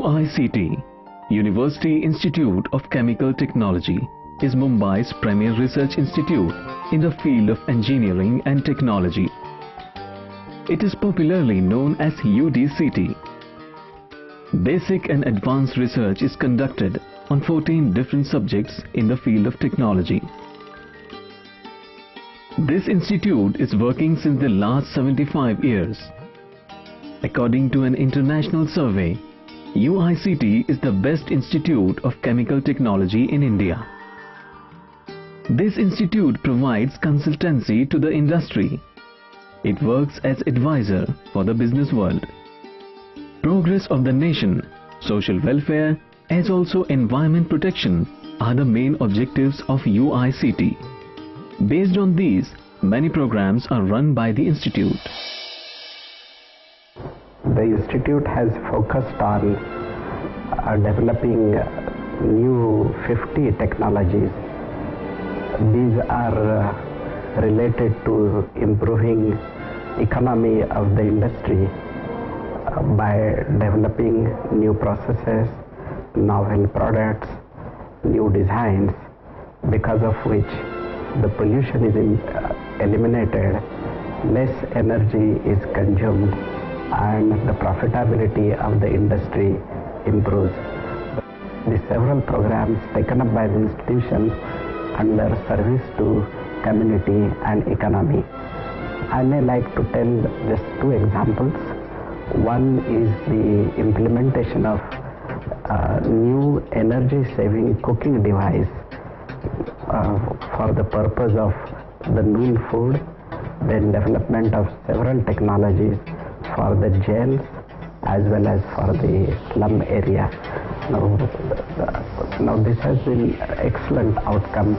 UICT, University Institute of Chemical Technology, is Mumbai's premier research institute in the field of engineering and technology. It is popularly known as UDCT. Basic and advanced research is conducted on 14 different subjects in the field of technology. This institute is working since the last 75 years. According to an international survey, UICT is the best institute of chemical technology in India. This institute provides consultancy to the industry. It works as advisor for the business world. Progress of the nation, social welfare, as also environment protection are the main objectives of UICT. Based on these, many programs are run by the institute. The institute has focused on developing new 50 technologies. These are related to improving economy of the industry by developing new processes, novel products, new designs, because of which the pollution is eliminated, less energy is consumed, and the profitability of the industry improves. The several programs taken up by the institution under service to community and economy. I may like to tell just two examples. One is the implementation of new energy saving cooking device for the purpose of the noon food, then development of several technologies for the jails as well as for the slum area. Now this has been excellent outcome,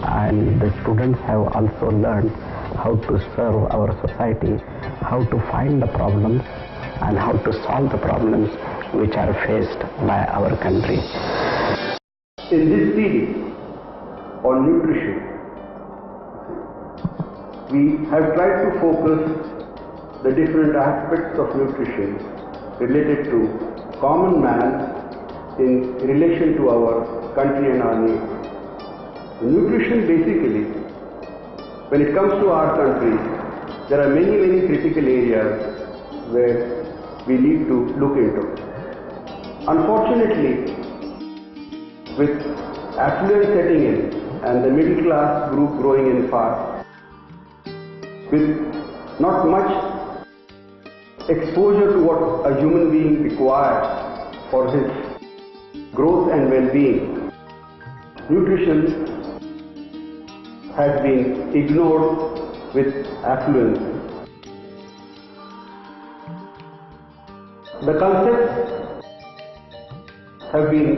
and the students have also learned how to serve our society, how to find the problems and how to solve the problems which are faced by our country. In this series on nutrition, we have tried to focus the different aspects of nutrition related to common man in relation to our country and our nation. Nutrition basically, when it comes to our country, there are many critical areas where we need to look into. Unfortunately, with affluence setting in and the middle class group growing in fast, with not much exposure to what a human being requires for his growth and well-being, nutrition has been ignored with affluence. The concepts have been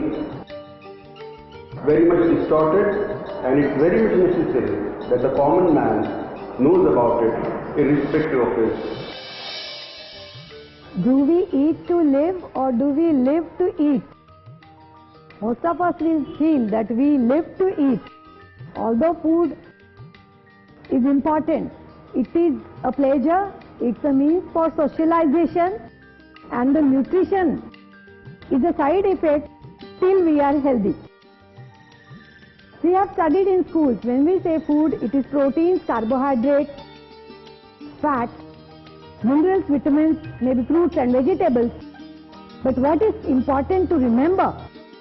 very much distorted, and it's very much necessary that the common man knows about it irrespective of his. Do we eat to live or do we live to eat? Most of us will feel that we live to eat. Although food is important, it is a pleasure, it's a means for socialization, and the nutrition is a side effect till we are healthy. We have studied in schools, when we say food, it is proteins, carbohydrates, fat, minerals, vitamins, maybe fruits and vegetables. But what is important to remember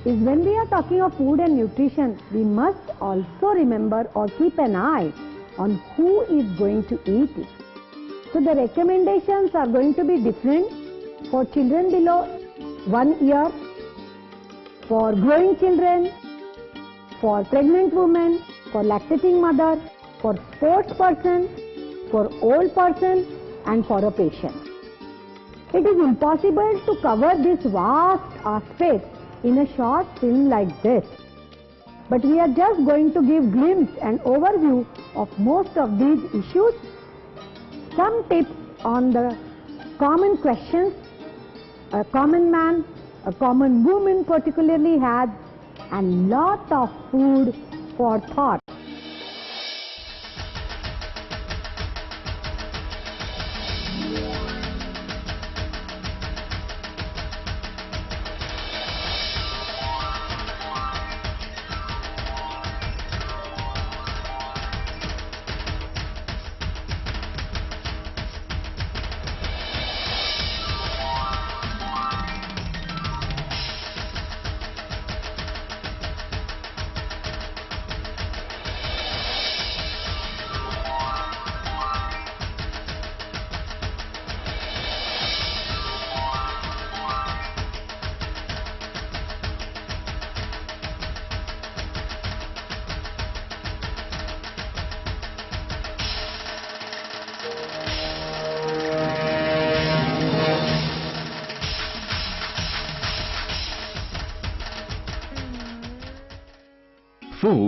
is when we are talking of food and nutrition, we must also remember or keep an eye on who is going to eat it. So the recommendations are going to be different for children below 1 year, for growing children, for pregnant women, for lactating mother, for sports person, for old person and for a patient. It is impossible to cover this vast aspect in a short film like this. But we are just going to give glimpse and overview of most of these issues, some tips on the common questions a common man, a common woman particularly has, and lot of food for thought.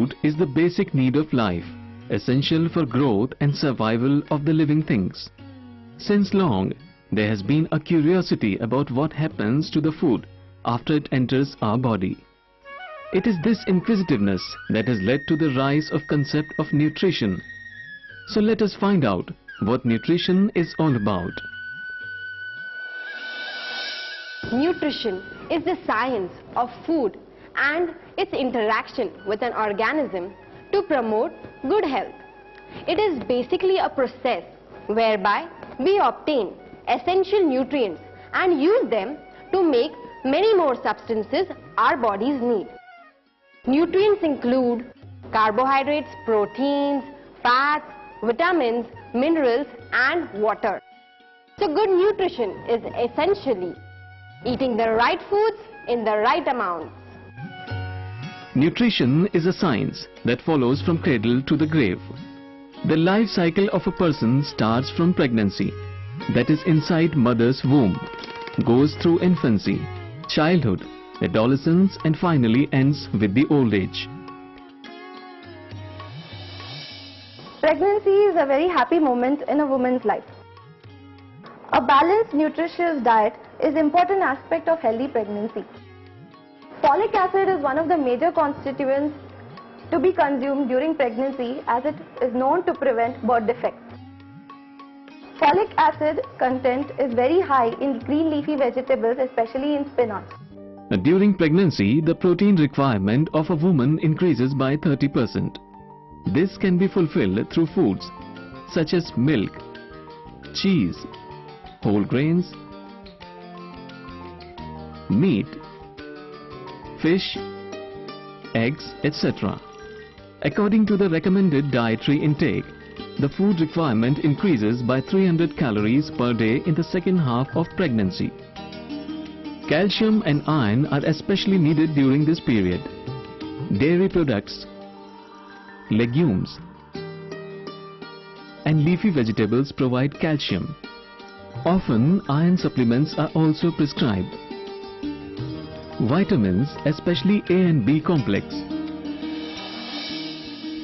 Food is the basic need of life, essential for growth and survival of the living things. Since long, there has been a curiosity about what happens to the food after it enters our body. It is this inquisitiveness that has led to the rise of concept of nutrition. So let us find out what nutrition is all about. Nutrition is the science of food and its interaction with an organism to promote good health. It is basically a process whereby we obtain essential nutrients and use them to make many more substances our bodies need. Nutrients include carbohydrates, proteins, fats, vitamins, minerals and water. So good nutrition is essentially eating the right foods in the right amounts. Nutrition is a science that follows from cradle to the grave. The life cycle of a person starts from pregnancy, that is inside mother's womb, goes through infancy, childhood, adolescence and finally ends with the old age. Pregnancy is a very happy moment in a woman's life. A balanced, nutritious diet is an important aspect of healthy pregnancy. Folic acid is one of the major constituents to be consumed during pregnancy as it is known to prevent birth defects. Folic acid content is very high in green leafy vegetables, especially in spinach. During pregnancy, the protein requirement of a woman increases by 30%. This can be fulfilled through foods such as milk, cheese, whole grains, meat, fish, eggs, etc. According to the recommended dietary intake, the food requirement increases by 300 calories per day in the second half of pregnancy. Calcium and iron are especially needed during this period. Dairy products, legumes and leafy vegetables provide calcium. Often iron supplements are also prescribed. Vitamins, especially A and B complex,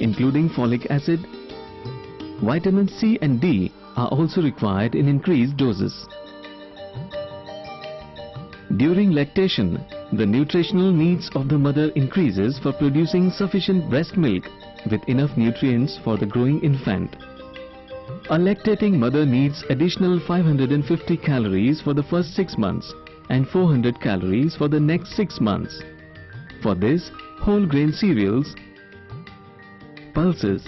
including folic acid, vitamin C and D are also required in increased doses. During lactation, the nutritional needs of the mother increases for producing sufficient breast milk with enough nutrients for the growing infant. A lactating mother needs additional 550 calories for the first 6 months and 400 calories for the next 6 months. For this, whole grain cereals, pulses,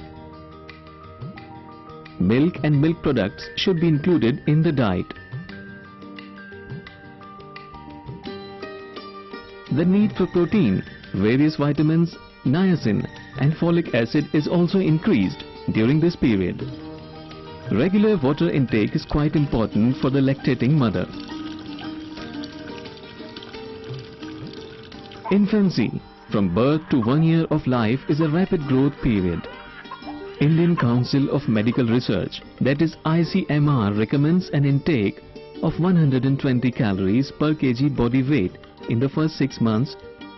milk and milk products should be included in the diet. The need for protein, various vitamins, niacin and folic acid is also increased during this period. Regular water intake is quite important for the lactating mother. Infancy, from birth to 1 year of life, is a rapid growth period. Indian Council of Medical Research, that is ICMR, recommends an intake of 120 calories per kg body weight in the first 6 months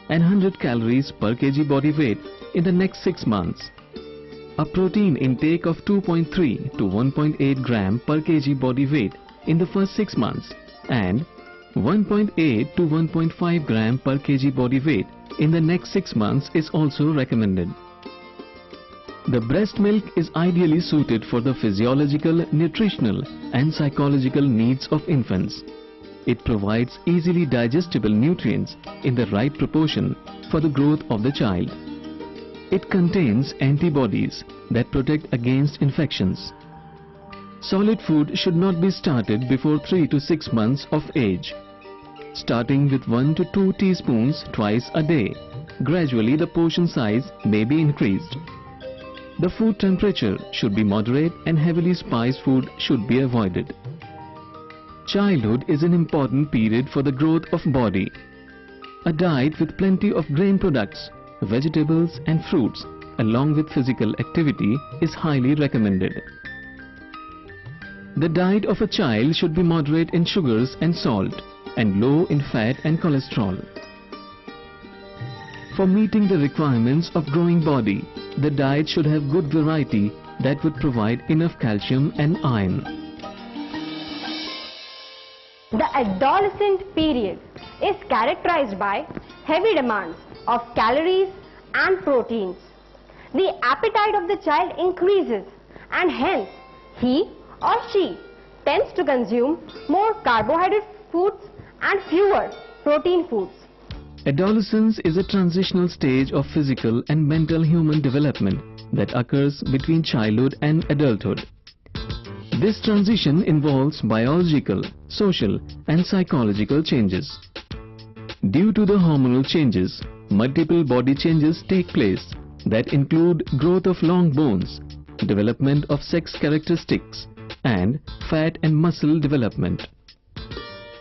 and 100 calories per kg body weight in the next 6 months. A protein intake of 2.3 to 1.8 gram per kg body weight in the first 6 months and 1.8 to 1.5 gram per kg body weight in the next 6 months is also recommended. The breast milk is ideally suited for the physiological, nutritional and psychological needs of infants. It provides easily digestible nutrients in the right proportion for the growth of the child. It contains antibodies that protect against infections. Solid food should not be started before 3 to 6 months of age. Starting with 1 to 2 teaspoons twice a day, gradually the portion size may be increased. The food temperature should be moderate and heavily spiced food should be avoided. Childhood is an important period for the growth of body. A diet with plenty of grain products, vegetables and fruits along with physical activity is highly recommended. The diet of a child should be moderate in sugars and salt and low in fat and cholesterol. For meeting the requirements of growing body, the diet should have good variety that would provide enough calcium and iron. The adolescent period is characterized by heavy demands of calories and proteins. The appetite of the child increases and hence he or she tends to consume more carbohydrate foods and fewer protein foods. Adolescence is a transitional stage of physical and mental human development that occurs between childhood and adulthood. This transition involves biological, social and psychological changes. Due to the hormonal changes, multiple body changes take place that include growth of long bones, development of sex characteristics, and fat and muscle development.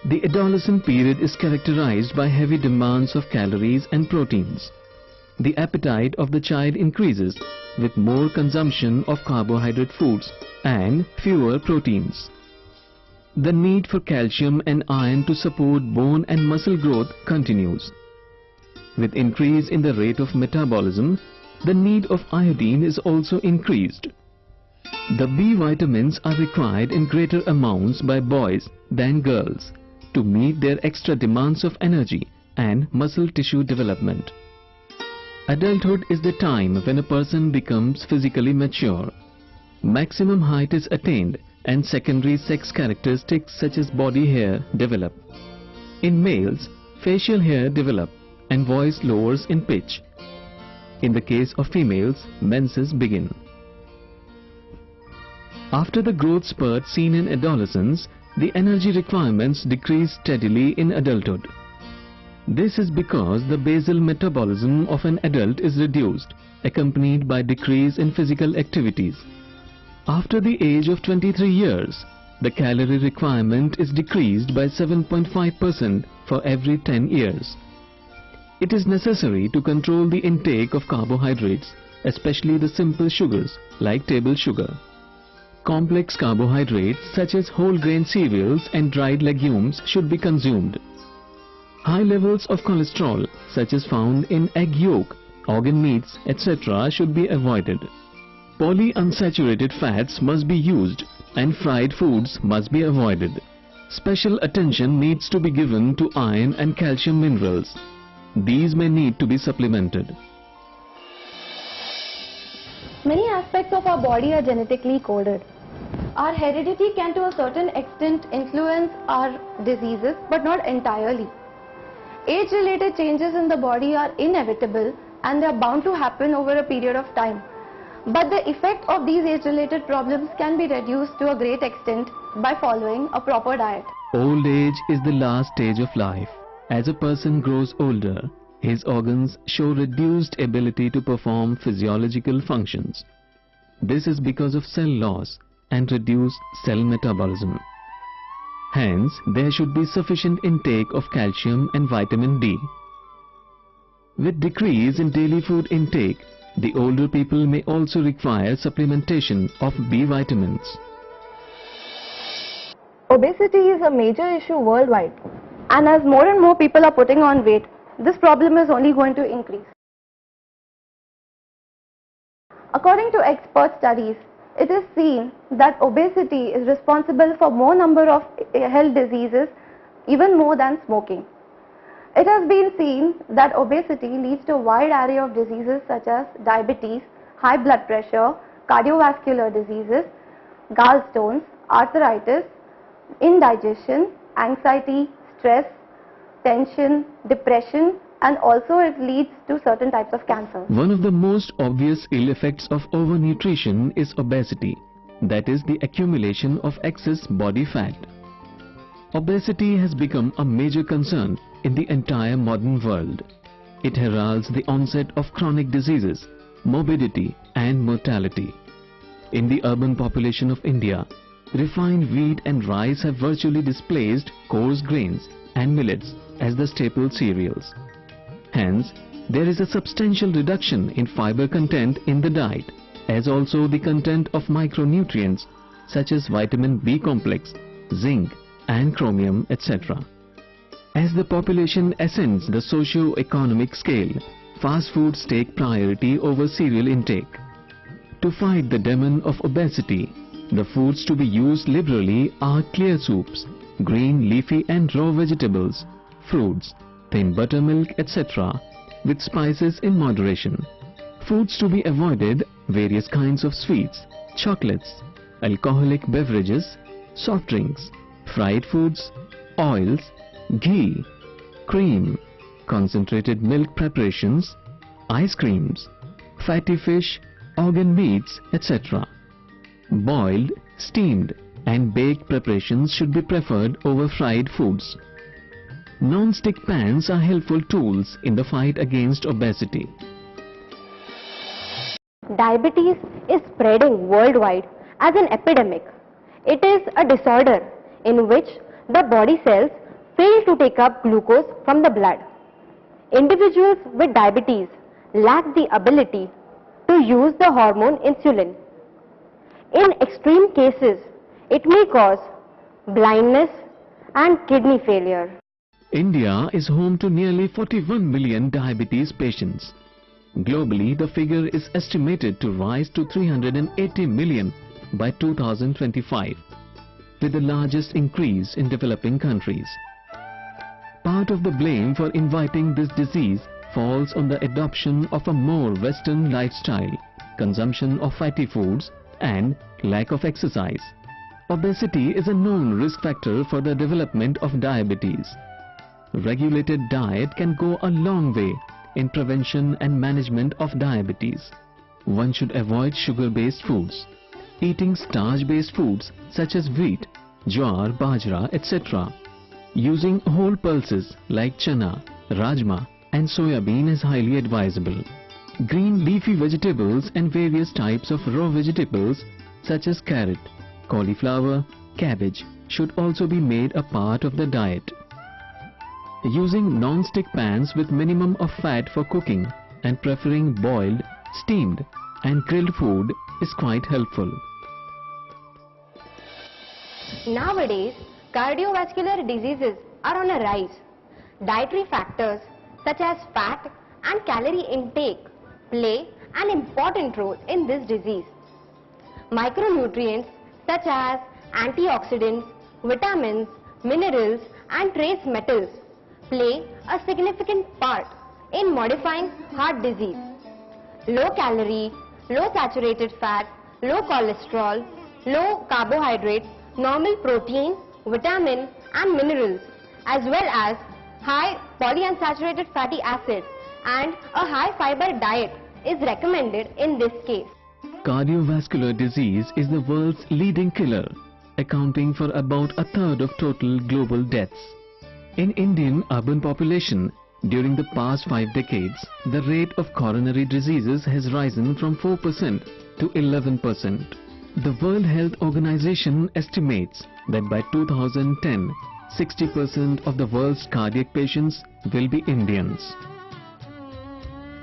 The adolescent period is characterized by heavy demands of calories and proteins. The appetite of the child increases with more consumption of carbohydrate foods and fewer proteins. The need for calcium and iron to support bone and muscle growth continues. With increase in the rate of metabolism, the need of iodine is also increased. The B vitamins are required in greater amounts by boys than girls to meet their extra demands of energy and muscle tissue development. Adulthood is the time when a person becomes physically mature. Maximum height is attained and secondary sex characteristics such as body hair develop. In males, facial hair develop and voice lowers in pitch. In the case of females, menses begin. After the growth spurt seen in adolescence, the energy requirements decrease steadily in adulthood. This is because the basal metabolism of an adult is reduced, accompanied by decrease in physical activities. After the age of 23 years, the calorie requirement is decreased by 7.5% for every 10 years. It is necessary to control the intake of carbohydrates, especially the simple sugars like table sugar. Complex carbohydrates such as whole grain cereals and dried legumes should be consumed. High levels of cholesterol such as found in egg yolk, organ meats, etc. should be avoided. Polyunsaturated fats must be used and fried foods must be avoided. Special attention needs to be given to iron and calcium minerals. These may need to be supplemented. Many aspects of our body are genetically coded. Our heredity can to a certain extent influence our diseases, but not entirely. Age-related changes in the body are inevitable and they are bound to happen over a period of time. But the effect of these age-related problems can be reduced to a great extent by following a proper diet. Old age is the last stage of life. As a person grows older, his organs show reduced ability to perform physiological functions. This is because of cell loss and reduced cell metabolism. Hence, there should be sufficient intake of calcium and vitamin D. With decrease in daily food intake, the older people may also require supplementation of B vitamins. Obesity is a major issue worldwide, and as more and more people are putting on weight, this problem is only going to increase. According to expert studies, it is seen that obesity is responsible for more number of health diseases, even more than smoking. It has been seen that obesity leads to a wide array of diseases such as diabetes, high blood pressure, cardiovascular diseases, gallstones, arthritis, indigestion, anxiety, stress, tension, depression, and also it leads to certain types of cancer. One of the most obvious ill effects of overnutrition is obesity, that is the accumulation of excess body fat. Obesity has become a major concern in the entire modern world. It heralds the onset of chronic diseases, morbidity and mortality. In the urban population of India, refined wheat and rice have virtually displaced coarse grains and millets as the staple cereals. Hence, there is a substantial reduction in fiber content in the diet, as also the content of micronutrients such as vitamin B complex, zinc and chromium, etc. As the population ascends the socio-economic scale, fast foods take priority over cereal intake. To fight the demon of obesity, the foods to be used liberally are clear soups, green, leafy and raw vegetables, fruits, thin buttermilk, etc. with spices in moderation. Foods to be avoided: various kinds of sweets, chocolates, alcoholic beverages, soft drinks, fried foods, oils, ghee, cream, concentrated milk preparations, ice creams, fatty fish, organ meats, etc. Boiled, steamed and baked preparations should be preferred over fried foods. Non-stick pans are helpful tools in the fight against obesity. Diabetes is spreading worldwide as an epidemic. It is a disorder in which the body cells fail to take up glucose from the blood. Individuals with diabetes lack the ability to use the hormone insulin. In extreme cases, it may cause blindness and kidney failure. India is home to nearly 41 million diabetes patients. Globally, the figure is estimated to rise to 380 million by 2025, with the largest increase in developing countries. Part of the blame for inviting this disease falls on the adoption of a more Western lifestyle, consumption of fatty foods and lack of exercise. Obesity is a known risk factor for the development of diabetes. Regulated diet can go a long way in prevention and management of diabetes. One should avoid sugar-based foods. Eating starch-based foods such as wheat, jowar, bajra, etc. Using whole pulses like chana, rajma and soya bean is highly advisable. Green leafy vegetables and various types of raw vegetables such as carrot, cauliflower, cabbage should also be made a part of the diet. Using non-stick pans with minimum of fat for cooking and preferring boiled, steamed and grilled food is quite helpful. Nowadays, cardiovascular diseases are on a rise. Dietary factors such as fat and calorie intake play an important role in this disease. Micronutrients such as antioxidants, vitamins, minerals and trace metals play a significant part in modifying heart disease. Low calorie, low saturated fat, low cholesterol, low carbohydrates, normal protein, vitamin and minerals, as well as high polyunsaturated fatty acids and a high fiber diet is recommended in this case. Cardiovascular disease is the world's leading killer, accounting for about a third of total global deaths. In Indian urban population, during the past 5 decades, the rate of coronary diseases has risen from 4% to 11%. The World Health Organization estimates that by 2010, 60% of the world's cardiac patients will be Indians.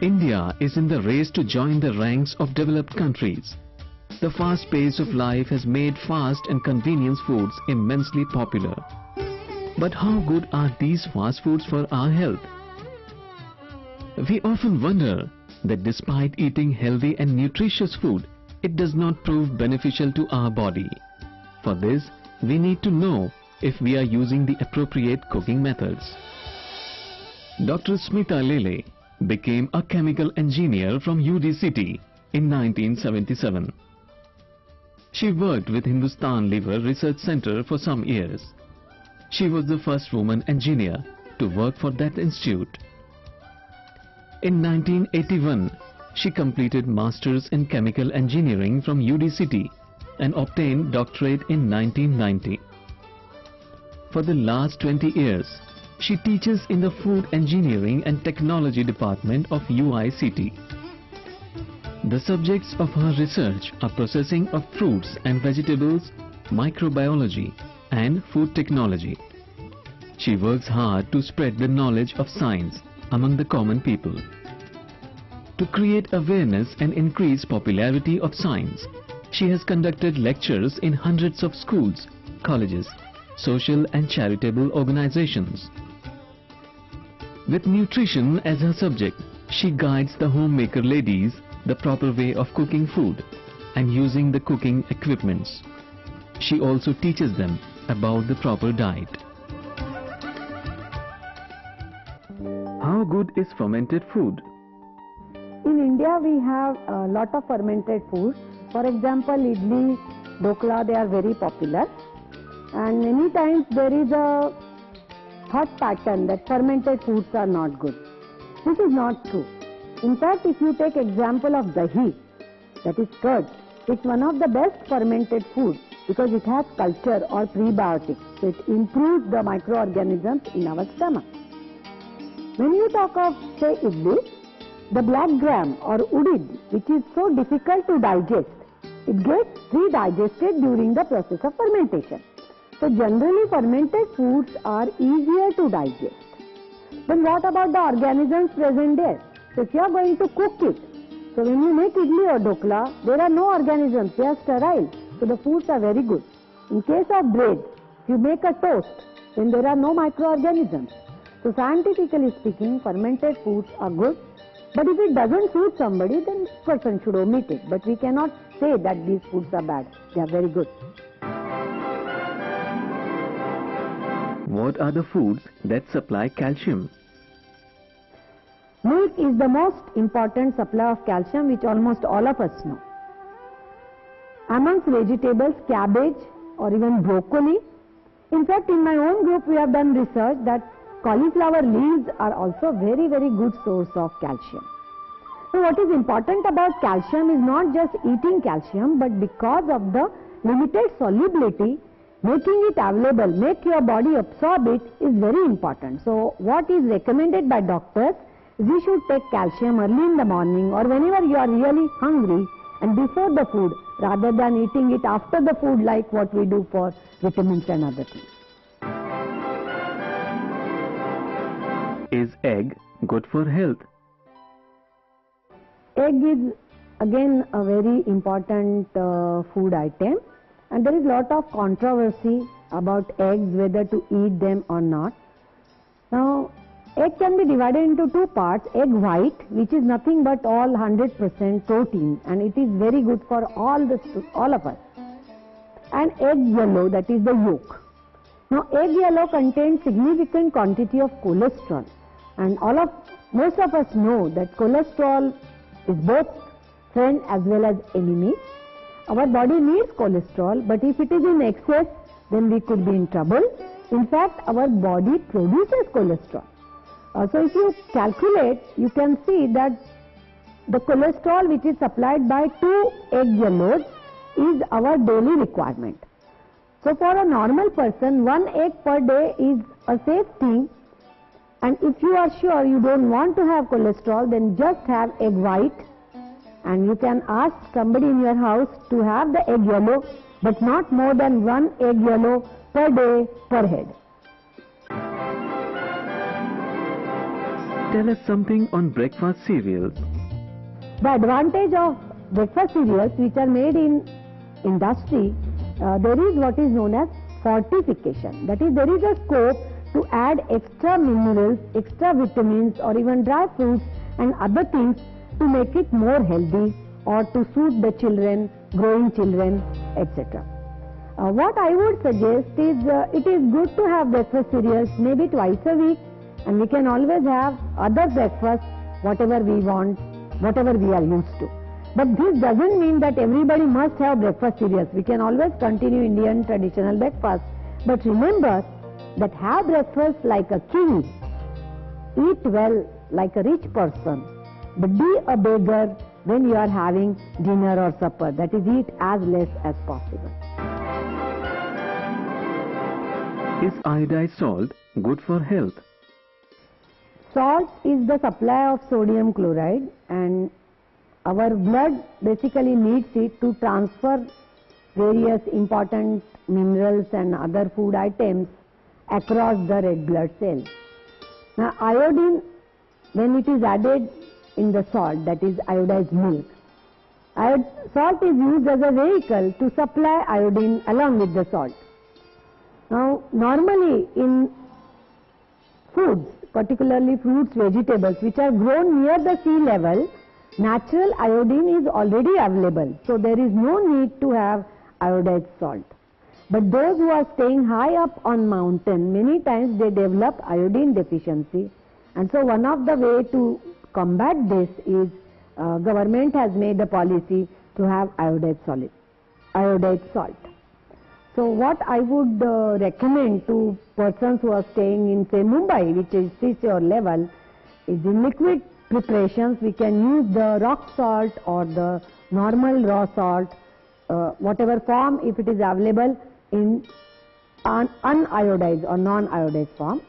India is in the race to join the ranks of developed countries. The fast pace of life has made fast and convenience foods immensely popular. But how good are these fast foods for our health? We often wonder that despite eating healthy and nutritious food, it does not prove beneficial to our body. For this, we need to know if we are using the appropriate cooking methods. Dr. Smita Lele became a chemical engineer from UD City in 1977. She worked with Hindustan Liver Research Center for some years. She was the first woman engineer to work for that institute. In 1981, she completed Masters in Chemical Engineering from UD City and obtained doctorate in 1990. For the last 20 years, she teaches in the Food Engineering and Technology Department of UICT. The subjects of her research are processing of fruits and vegetables, microbiology, and food technology. She works hard to spread the knowledge of science among the common people. To create awareness and increase popularity of science, she has conducted lectures in hundreds of schools, colleges, social and charitable organizations. With nutrition as her subject, She guides the homemaker ladies the proper way of cooking food and using the cooking equipments. She also teaches them about the proper diet. How good is fermented food? In India, we have a lot of fermented foods. For example, idli, dokla, they are very popular. And many times there is a thought pattern that fermented foods are not good. This is not true. In fact, if you take example of dahi, that is curd, it's one of the best fermented foods because it has culture or prebiotics. So it improves the microorganisms in our stomach. When you talk of, say, idli, the black gram or udid, which is so difficult to digest, it gets pre-digested during the process of fermentation. So generally fermented foods are easier to digest. Then what about the organisms present there? So if you are going to cook it, so when you make idli or dokla, there are no organisms, they are sterile. So the foods are very good. In case of bread, if you make a toast, then there are no microorganisms. So scientifically speaking, fermented foods are good. But if it doesn't suit somebody, then person should omit it. But we cannot say that these foods are bad. They are very good. What are the foods that supply calcium? Milk is the most important supply of calcium, which almost all of us know. Amongst vegetables, cabbage or even broccoli. In fact, in my own group, we have done research that cauliflower leaves are also very, very good source of calcium. So what is important about calcium is not just eating calcium, but because of the limited solubility, making it available, make your body absorb it is very important. So what is recommended by doctors is you should take calcium early in the morning or whenever you are really hungry and before the food, rather than eating it after the food like what we do for vitamins and other things. Is egg good for health? Egg is again a very important food item, and there is lot of controversy about eggs, whether to eat them or not. Now, egg can be divided into two parts: egg white, which is nothing but all 100% protein, and it is very good for all of us, and egg yellow, that is the yolk. Now, egg yellow contains significant quantity of cholesterol, and most of us know that cholesterol is both friend as well as enemy. Our body needs cholesterol, but if it is in excess, then we could be in trouble. In fact, our body produces cholesterol. So if you calculate, you can see that the cholesterol which is supplied by 2 egg yellows is our daily requirement. So for a normal person, 1 egg per day is a safe thing. And if you are sure you don't want to have cholesterol, then just have egg white. And you can ask somebody in your house to have the egg yellow, but not more than 1 egg yellow per day per head. Tell us something on breakfast cereals. The advantage of breakfast cereals which are made in industry, there is what is known as fortification. That is, there is a scope to add extra minerals, extra vitamins or even dry fruits and other things to make it more healthy or to suit the children, growing children, etc. What I would suggest is it is good to have breakfast cereals maybe twice a week, and we can always have other breakfast, whatever we want, whatever we are used to. But this doesn't mean that everybody must have breakfast cereals. We can always continue Indian traditional breakfast. But remember that have breakfast like a king, eat well like a rich person, but be a beggar when you are having dinner or supper. That is, eat as less as possible. Is iodized salt good for health? Salt is the supply of sodium chloride, and our blood basically needs it to transfer various important minerals and other food items across the red blood cells. Now, iodine, when it is added in the salt, that is iodized milk, salt is used as a vehicle to supply iodine along with the salt. Now, normally in foods, particularly fruits, vegetables, which are grown near the sea level, natural iodine is already available. So there is no need to have iodized salt. But those who are staying high up on mountain, many times they develop iodine deficiency. And so one of the way to combat this is government has made a policy to have iodized salt. So what I would recommend to persons who are staying in, say, Mumbai, which is seashore level, is in liquid preparations we can use the rock salt or the normal raw salt, whatever form, if it is available in uniodized or non-iodized form.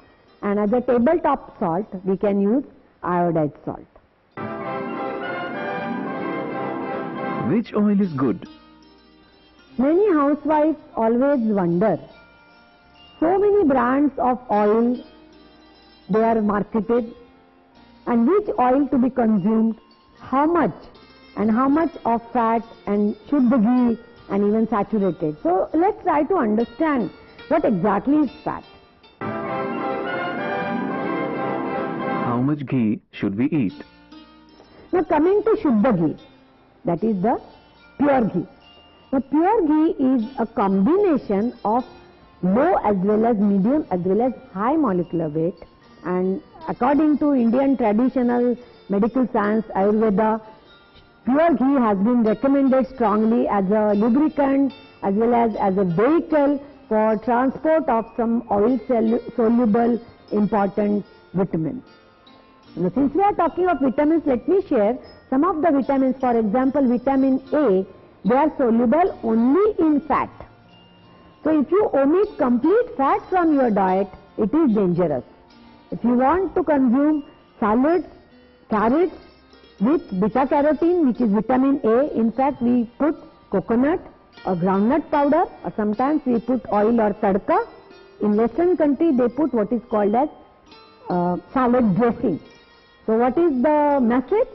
And as a tabletop salt, we can use iodized salt. Which oil is good? Many housewives always wonder, so many brands of oil they are marketed, and which oil to be consumed, how much of fat, and should the ghee and even saturated. So let's try to understand what exactly is fat. How much ghee should we eat? Now coming to Shuddha ghee, that is the pure ghee. The pure ghee is a combination of low as well as medium as well as high molecular weight, and according to Indian traditional medical science, Ayurveda, pure ghee has been recommended strongly as a lubricant as well as a vehicle for transport of some oil soluble important vitamins. Now, since we are talking of vitamins, let me share some of the vitamins. For example, vitamin A, they are soluble only in fat. So if you omit complete fat from your diet, it is dangerous. If you want to consume salads, carrots with beta carotene, which is vitamin A, in fact we put coconut or groundnut powder, or sometimes we put oil or tadka. In Western country they put what is called as salad dressing. So what is the message?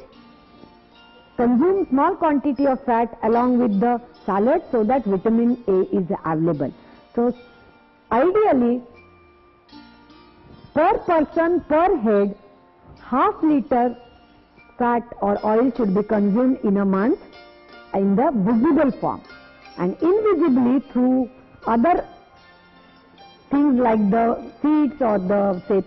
Consume small quantity of fat along with the salad so that vitamin A is available. So ideally, per person, per head, half liter fat or oil should be consumed in a month in the visible form, and invisibly through other things like the seeds or the, say,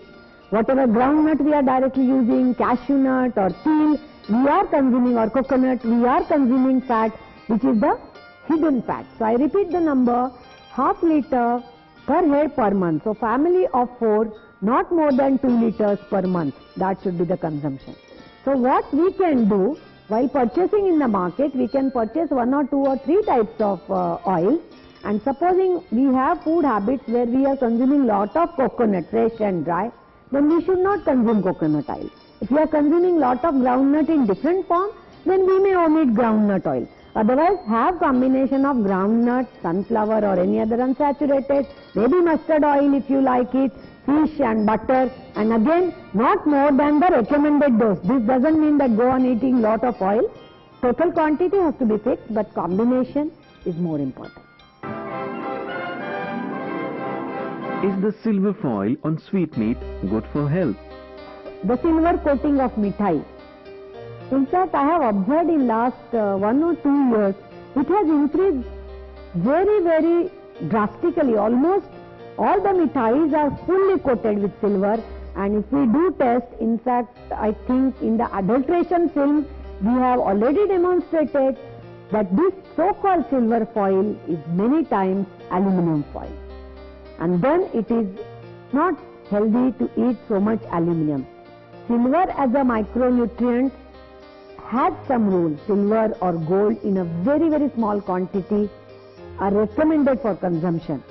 whatever groundnut we are directly using, cashew nut or peel, we are consuming, or coconut, we are consuming fat, which is the hidden fat. So I repeat the number, half liter per head per month. So family of 4, not more than 2 liters per month. That should be the consumption. So what we can do, while purchasing in the market, we can purchase 1 or 2 or 3 types of oil. And supposing we have food habits where we are consuming lot of coconut, fresh and dry, then we should not consume coconut oil. If we are consuming lot of groundnut in different form, then we may omit groundnut oil. Otherwise, have combination of groundnut, sunflower or any other unsaturated, maybe mustard oil if you like it, fish and butter, and again not more than the recommended dose. This doesn't mean that go on eating lot of oil. Total quantity has to be fixed, but combination is more important. Is the silver foil on sweetmeat good for health? The silver coating of mithai. In fact, I have observed in last 1 or 2 years, it has increased very, very drastically. Almost all the mithais are fully coated with silver, and if we do test, in fact, I think in the adulteration film, we have already demonstrated that this so-called silver foil is many times aluminum foil. And then it is not healthy to eat so much aluminum. Silver as a micronutrient has some rule. Silver or gold in a very, very small quantity are recommended for consumption.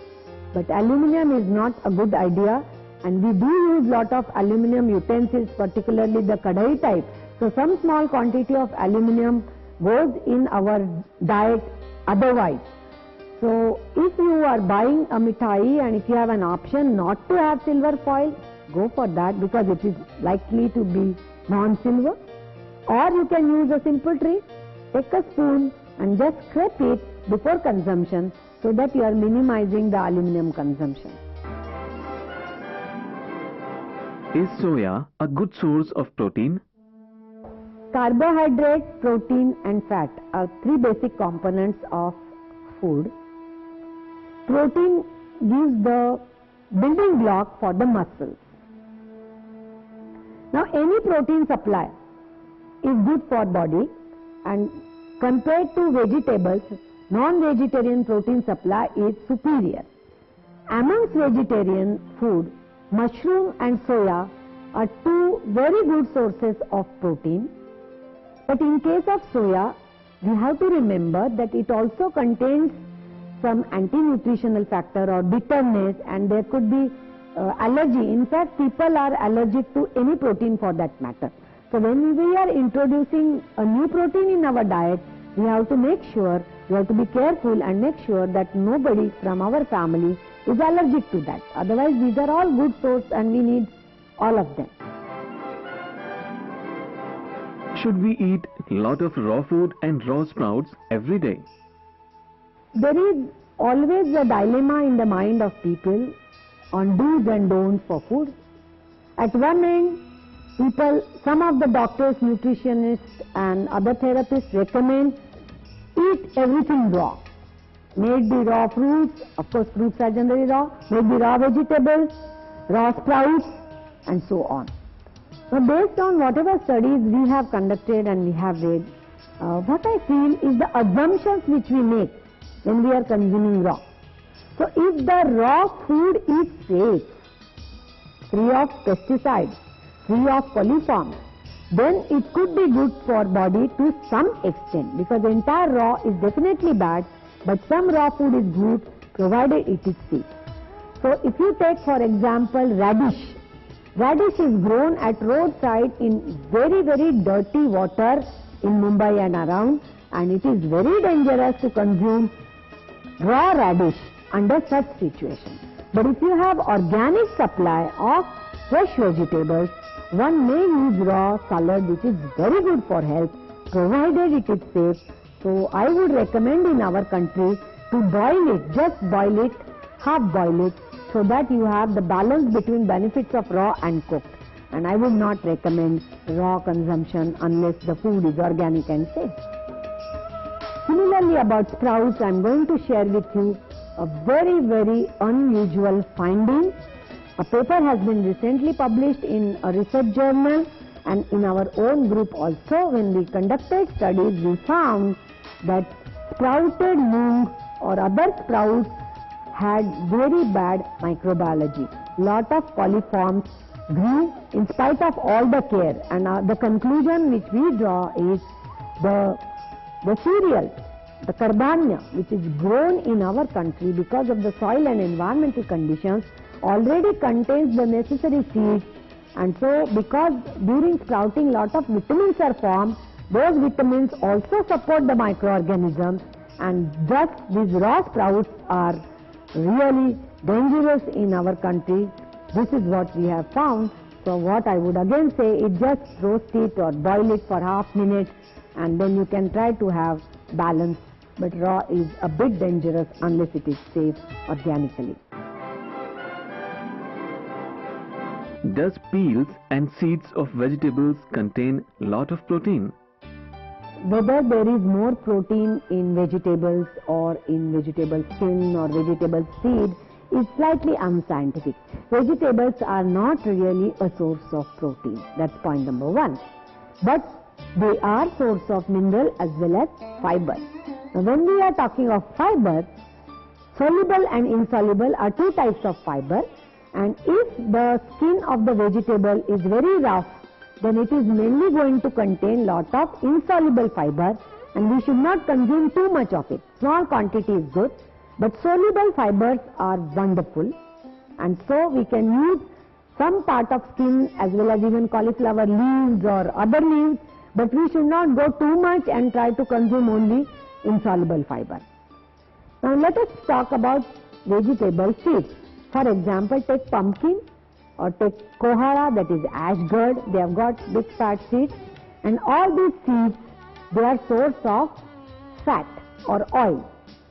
But aluminum is not a good idea, and we do use lot of aluminum utensils, particularly the kadai type. So some small quantity of aluminum goes in our diet otherwise. So if you are buying a mithai and if you have an option not to have silver foil, go for that, because it is likely to be non-silver. Or you can use a simple trick, take a spoon and just scrape it before consumption, so that you are minimizing the aluminum consumption. Is soya a good source of protein? Carbohydrate, protein and fat are three basic components of food. Protein gives the building block for the muscles. Now any protein supply is good for body, and compared to vegetables, non-vegetarian protein supply is superior. Amongst vegetarian food, mushroom and soya are two very good sources of protein. But in case of soya, we have to remember that it also contains some anti-nutritional factor or bitterness, and there could be allergy. In fact, people are allergic to any protein for that matter. So when we are introducing a new protein in our diet, we have to make sure, we have to be careful and make sure that nobody from our family is allergic to that. Otherwise, these are all good sources and we need all of them. Should we eat a lot of raw food and raw sprouts every day? There is always a dilemma in the mind of people on do's and don'ts for food. At one end, people, some of the doctors, nutritionists and other therapists recommend eat everything raw. May it be raw fruits, of course fruits are generally raw, may it be raw vegetables, raw sprouts and so on. Now based on whatever studies we have conducted and we have read, what I feel is the assumptions which we make when we are consuming raw. So if the raw food is safe, free of pesticides, free of coliforms, then it could be good for body to some extent, because the entire raw is definitely bad, but some raw food is good provided it is safe. So if you take for example radish, radish is grown at roadside in very dirty water in Mumbai and around, and it is very dangerous to consume raw radish under such situation. But if you have organic supply of fresh vegetables, one may use raw salad, which is very good for health, provided it is safe. So I would recommend in our country to boil it, just boil it, half boil it, so that you have the balance between benefits of raw and cooked. And I would not recommend raw consumption unless the food is organic and safe. Similarly, about sprouts, I am going to share with you a very unusual finding. A paper has been recently published in a research journal, and in our own group also, when we conducted studies, we found that sprouted moong or other sprouts had very bad microbiology. Lot of coliforms grew in spite of all the care, and the conclusion which we draw is the cereal, the cardania, which is grown in our country because of the soil and environmental conditions, already contains the necessary seeds, and so because during sprouting lot of vitamins are formed, those vitamins also support the microorganisms, and thus these raw sprouts are really dangerous in our country. This is what we have found. So what I would again say is just roast it or boil it for half minute, and then you can try to have balance. But raw is a bit dangerous unless it is safe organically. Does peels and seeds of vegetables contain lot of protein? Whether there is more protein in vegetables or in vegetable skin or vegetable seed is slightly unscientific. Vegetables are not really a source of protein. That's point number one. But they are source of mineral as well as fiber. Now when we are talking of fiber, soluble and insoluble are two types of fiber, and if the skin of the vegetable is very rough, then it is mainly going to contain lot of insoluble fiber, and we should not consume too much of it. Small quantity is good, but soluble fibers are wonderful, and so we can use some part of skin as well as even cauliflower leaves or other leaves, but we should not go too much and try to consume only insoluble fiber. Now let us talk about vegetable seeds. For example, take pumpkin or take kohara, that is ash gourd. They have got big fat seeds, and all these seeds, they are source of fat or oil.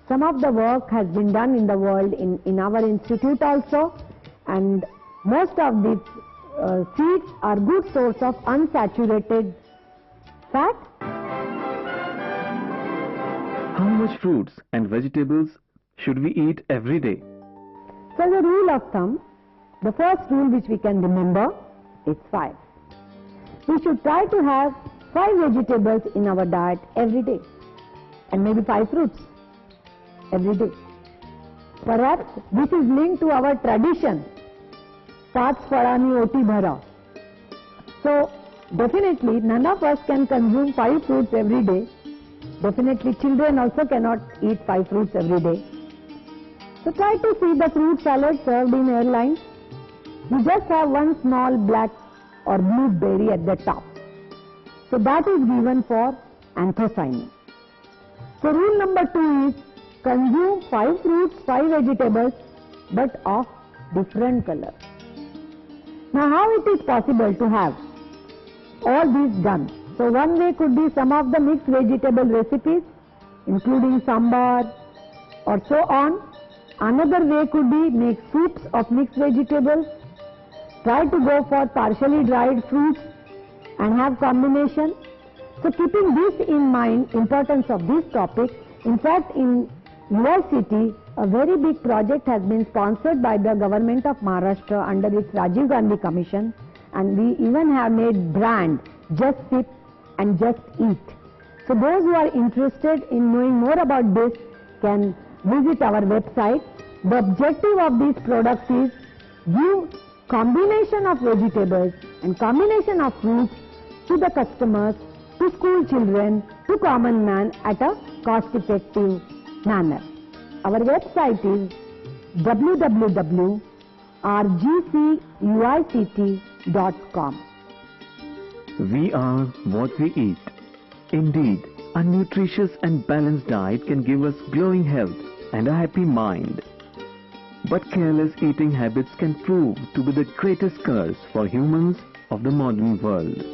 Some of the work has been done in the world in our institute also, and most of these seeds are good source of unsaturated fat. How much fruits and vegetables should we eat every day? So the rule of thumb, the first rule which we can remember is 5. We should try to have 5 vegetables in our diet every day and maybe 5 fruits every day. Perhaps this is linked to our tradition, Paach Phadani Oti Bhara. So definitely none of us can consume 5 fruits every day. Definitely children also cannot eat 5 fruits every day. So try to see the fruit salad served in airlines. You just have one small black or blue berry at the top. So that is given for anthocyanin. So rule number 2 is consume 5 fruits, 5 vegetables, but of different color. Now how it is possible to have all these done? So one way could be some of the mixed vegetable recipes, including sambar or so on. Another way could be make soups of mixed vegetables. Try to go for partially dried fruits and have combination. So keeping this in mind, importance of this topic, in fact in UICT, a very big project has been sponsored by the government of Maharashtra under its Rajiv Gandhi Commission, and we even have made brand Just Sip and Just Eat. So those who are interested in knowing more about this can visit our website. The objective of these products is give combination of vegetables and combination of fruits to the customers, to school children, to common man at a cost-effective manner. Our website is www.rgcuict.com. We are what we eat. Indeed, a nutritious and balanced diet can give us glowing health and a happy mind. But careless eating habits can prove to be the greatest curse for humans of the modern world.